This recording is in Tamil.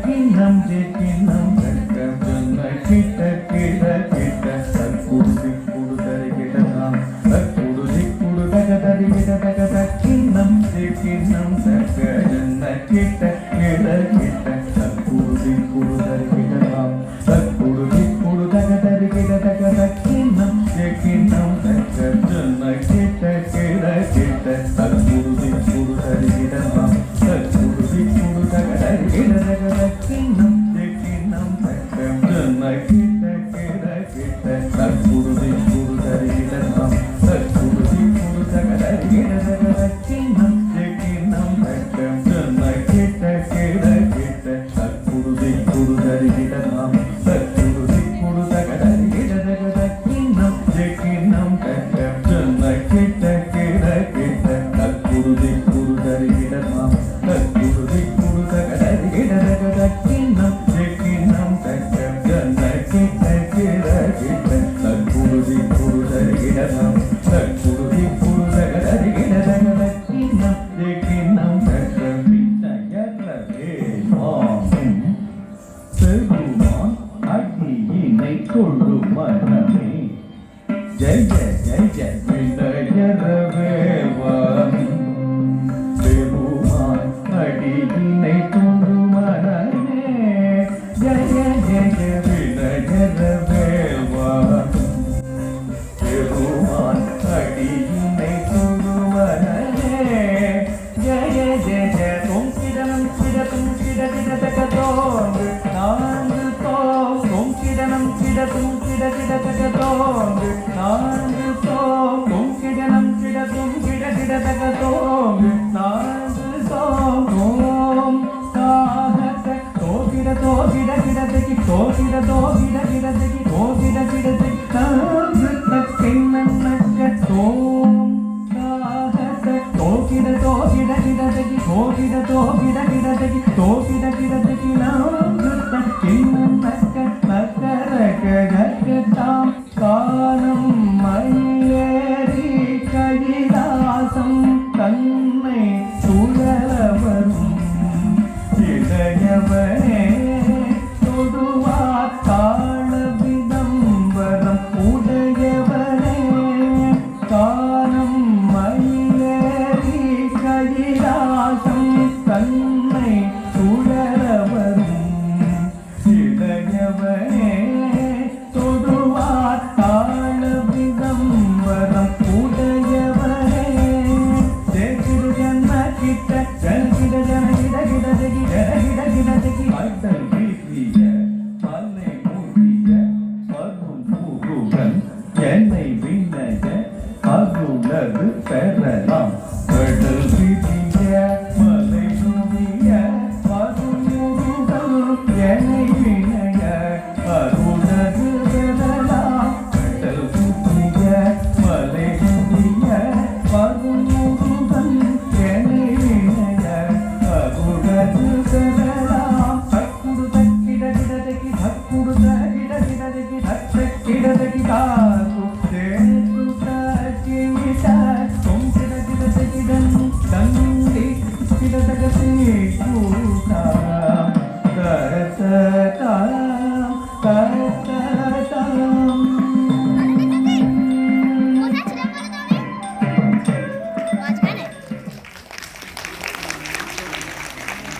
கிண்ணம் கிண்ணம் தக்க சொன்ன கிட்ட கிட கிட்ட தற்குடி குடுதறி கிடலாம் தற்குடி குடுதக தறி கிடதக கிண்ணம் கிண்ணம் தக்க சொன்ன கிட்ட கிட கிட்ட தற்குடி குடுதறி கிடலாம் தற்குடி குடுதக தறி கிடதக கிண்ணம் கிண்ணம் தக்க சொன்ன கிட்ட கிட கிட்ட தற்குடி குடுதறி கிடலாம் தற்குடி குடுதக தறி கிடதக கிண்ணம் கிண்ணம் தக்க சொன்ன கிட்ட கிட கிட்ட தற்குடி குடுதறி கிடலாம் தற்குடி குடுதக தறி கிடதக கிண்ணம் கிண்ணம் தக்க சொன்ன கிட்ட கிட கிட்ட தற்குடி குடுதறி கிடலாம் தற்குடி குடுதக தறி கிடதக கிண்ணம் கிண்ணம் தக்க சொன்ன கிட்ட கிட கிட்ட தற்குடி குடுதறி கிடலாம் தற்குடி குடுதக தறி கிடதக கிண்ணம் கிண்ணம் தக்க சொன்ன கிட்ட கிட கிட்ட தற்குடி குடுதறி கிடலாம் தற்குடி குடுதக தறி கிடதக கிண்ணம் கிண்ணம் தக்க விட்டயற்றவே ஆகும் பெருமான் அடியினை கொள்ளு மனமே ஜெய ஜெய வினயரவேவம் பெருமான் அடியினை கொள்ளு மனமே ஜெய ஜெய வினயரவேவம் பெருமான் அடியினை கொள்ளு மனமே ஜெய ஜெய தொம் கிடனம் கிடத்தும் கிட கிடதக தோங்கு நான்கு தோம் கிடனம் கிடத்தும் கிட கிடதக தோங்கு நான்கு தோம் கிடனம் கிடத்தும் கிட கிடதக தோங்கு நான்கு தோம் காஹக தோகிட தோகிட கிடதகி தோகிட தோகிட கிடதகி தோகிட கிடதகி நான்கு தக்கிண்ணக்க தோம் காஹக தோகிட தோகிட கிடதகி தோகிட தோகிட கிடதகி தோகிட கிடதகி நான்கு தக்கிண்ணக்க நக்கரக கத்தாம் காலம் மல்லேரி கைலாசம் தன்னை சுழலவரும் இளையவனே தொடுவார் தாழ விதம்பரம் உடையவனே காலம் மல்லேரி கைலாசம் தன்னை சுழலவரும் இளையவனே தொடுவார் தாழ விதம்பரம் உடையவனே தேக்கிடு ஜன்ம கிட்ட ஜனகிட ஜனகிட கிடதகி ஜனகிட கிடதகி அட்டல் வீசிய பல்லை மூடிய பருள் பூருடன் என்னை விண்ணக அருளது பெறலாம் கடல் வீசிய மலை மூடிய பருள் மூருடன் என்னை